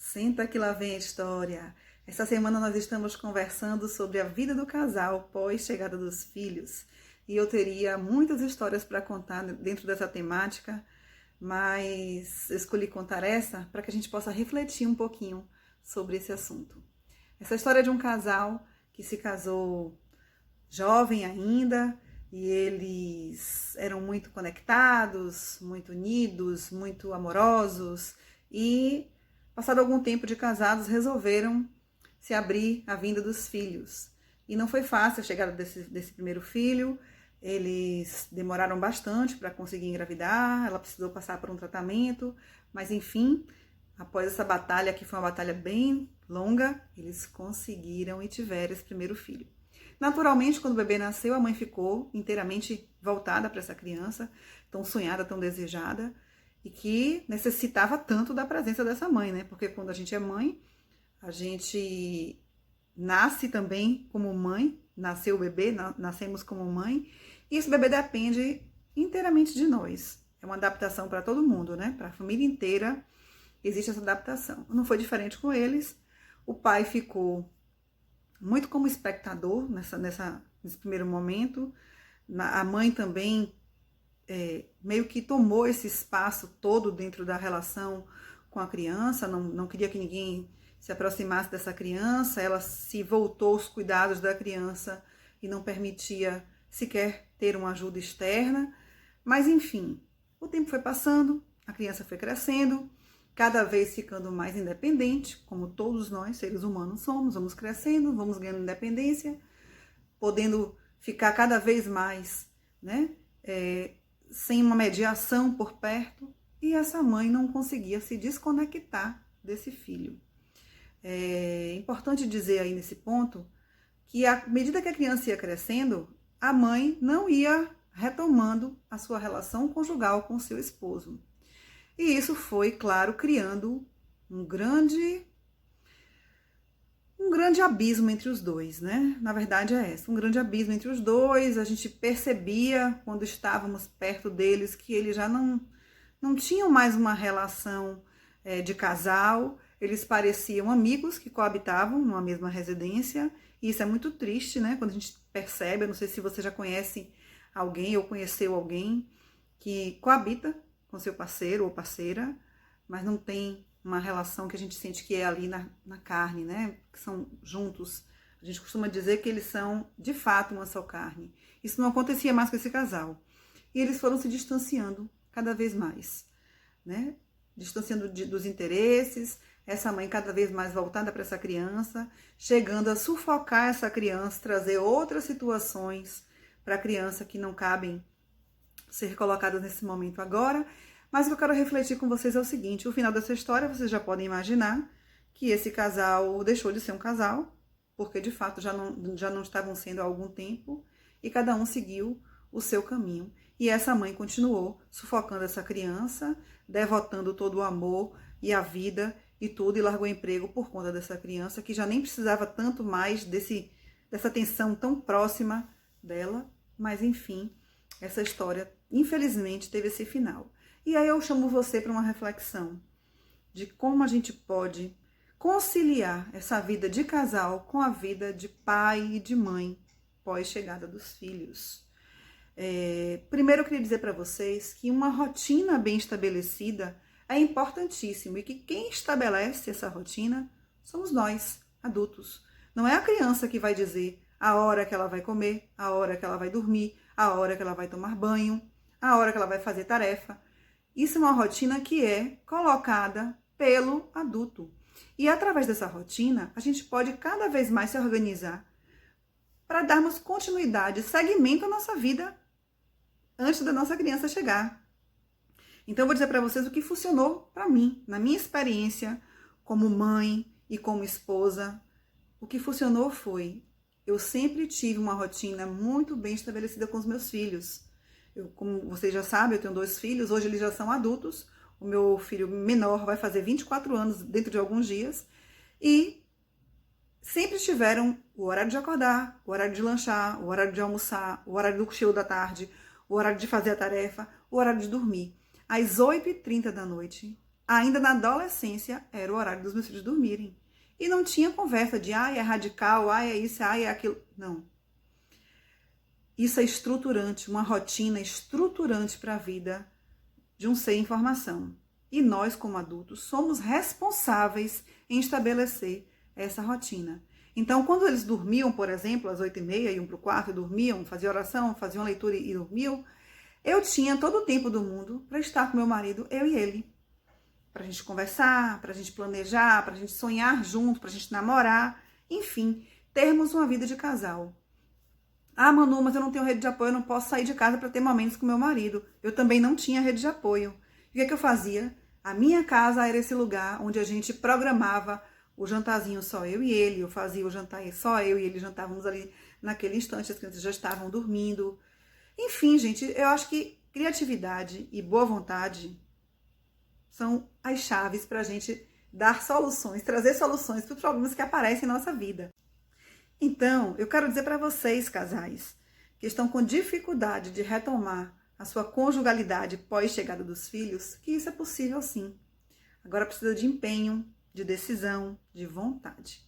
Senta que lá vem a história. Essa semana nós estamos conversando sobre a vida do casal pós-chegada dos filhos. E eu teria muitas histórias para contar dentro dessa temática, mas eu escolhi contar essa para que a gente possa refletir um pouquinho sobre esse assunto. Essa história é de um casal que se casou jovem ainda, e eles eram muito conectados, muito unidos, muito amorosos, e passado algum tempo de casados, resolveram se abrir à vinda dos filhos. E não foi fácil a chegada desse primeiro filho, eles demoraram bastante para conseguir engravidar, ela precisou passar por um tratamento, mas enfim, após essa batalha, que foi uma batalha bem longa, eles conseguiram e tiveram esse primeiro filho. Naturalmente, quando o bebê nasceu, a mãe ficou inteiramente voltada para essa criança, tão sonhada, tão desejada, e que necessitava tanto da presença dessa mãe, né? Porque quando a gente é mãe, a gente nasce também como mãe, nasceu o bebê, nascemos como mãe, e esse bebê depende inteiramente de nós. É uma adaptação para todo mundo, né? Para a família inteira existe essa adaptação. Não foi diferente com eles. O pai ficou muito como espectador nesse primeiro momento. A mãe também meio que tomou esse espaço todo dentro da relação com a criança, não queria que ninguém se aproximasse dessa criança, ela se voltou aos cuidados da criança e não permitia sequer ter uma ajuda externa. Mas enfim, o tempo foi passando, a criança foi crescendo, cada vez ficando mais independente, como todos nós, seres humanos, somos, vamos crescendo, vamos ganhando independência, podendo ficar cada vez mais, né, sem uma mediação por perto, e essa mãe não conseguia se desconectar desse filho. É importante dizer aí nesse ponto que, à medida que a criança ia crescendo, a mãe não ia retomando a sua relação conjugal com seu esposo. E isso foi, claro, criando um grande abismo entre os dois, né? Na verdade é essa, um grande abismo entre os dois. A gente percebia, quando estávamos perto deles, que eles já não tinham mais uma relação de casal. Eles pareciam amigos que coabitavam numa mesma residência. E isso é muito triste, né? Quando a gente percebe, eu não sei se você já conhece alguém ou conheceu alguém que coabita com seu parceiro ou parceira, mas não tem uma relação que a gente sente que é ali na carne, né? Que são juntos. A gente costuma dizer que eles são, de fato, uma só carne. Isso não acontecia mais com esse casal. E eles foram se distanciando cada vez mais, né? Distanciando dos interesses, essa mãe cada vez mais voltada para essa criança, chegando a sufocar essa criança, trazer outras situações para a criança que não cabem ser colocadas nesse momento agora. Mas o que eu quero refletir com vocês é o seguinte: o final dessa história, vocês já podem imaginar que esse casal deixou de ser um casal, porque de fato já não estavam sendo há algum tempo, e cada um seguiu o seu caminho. E essa mãe continuou sufocando essa criança, devotando todo o amor e a vida e tudo, e largou o emprego por conta dessa criança, que já nem precisava tanto mais dessa atenção tão próxima dela. Mas enfim, essa história, infelizmente, teve esse final. E aí eu chamo você para uma reflexão de como a gente pode conciliar essa vida de casal com a vida de pai e de mãe pós-chegada dos filhos. Primeiro eu queria dizer para vocês que uma rotina bem estabelecida é importantíssimo, e que quem estabelece essa rotina somos nós, adultos. Não é a criança que vai dizer a hora que ela vai comer, a hora que ela vai dormir, a hora que ela vai tomar banho, a hora que ela vai fazer tarefa. Isso é uma rotina que é colocada pelo adulto. E através dessa rotina, a gente pode cada vez mais se organizar para darmos continuidade, segmento à nossa vida antes da nossa criança chegar. Então eu vou dizer para vocês o que funcionou para mim, na minha experiência como mãe e como esposa. O que funcionou foi: eu sempre tive uma rotina muito bem estabelecida com os meus filhos. Como vocês já sabem, eu tenho 2 filhos, hoje eles já são adultos. O meu filho menor vai fazer 24 anos dentro de alguns dias. E sempre tiveram o horário de acordar, o horário de lanchar, o horário de almoçar, o horário do cochilo da tarde, o horário de fazer a tarefa, o horário de dormir. Às 8h30 da noite, ainda na adolescência, era o horário dos meus filhos dormirem. E não tinha conversa de, é radical, é isso, é aquilo. Não. Isso é estruturante, uma rotina estruturante para a vida de um ser em formação. E nós, como adultos, somos responsáveis em estabelecer essa rotina. Então, quando eles dormiam, por exemplo, às 8h30, iam para o quarto, dormiam, faziam oração, faziam leitura e dormiam, eu tinha todo o tempo do mundo para estar com meu marido, eu e ele. Para a gente conversar, para a gente planejar, para a gente sonhar junto, para a gente namorar, enfim, termos uma vida de casal. Manu, mas eu não tenho rede de apoio, eu não posso sair de casa para ter momentos com meu marido. Eu também não tinha rede de apoio. E o que eu fazia? A minha casa era esse lugar onde a gente programava o jantarzinho só eu e ele. Eu fazia o jantar só eu e ele, jantávamos ali naquele instante, as crianças já estavam dormindo. Enfim, gente, eu acho que criatividade e boa vontade são as chaves para a gente dar soluções, trazer soluções para os problemas que aparecem em nossa vida. Então, eu quero dizer para vocês, casais, que estão com dificuldade de retomar a sua conjugalidade pós-chegada dos filhos, que isso é possível sim. Agora precisa de empenho, de decisão, de vontade.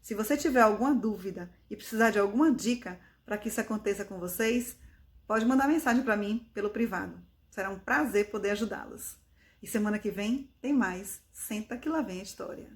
Se você tiver alguma dúvida e precisar de alguma dica para que isso aconteça com vocês, pode mandar mensagem para mim pelo privado. Será um prazer poder ajudá-los. E semana que vem tem mais. Senta que lá vem a história.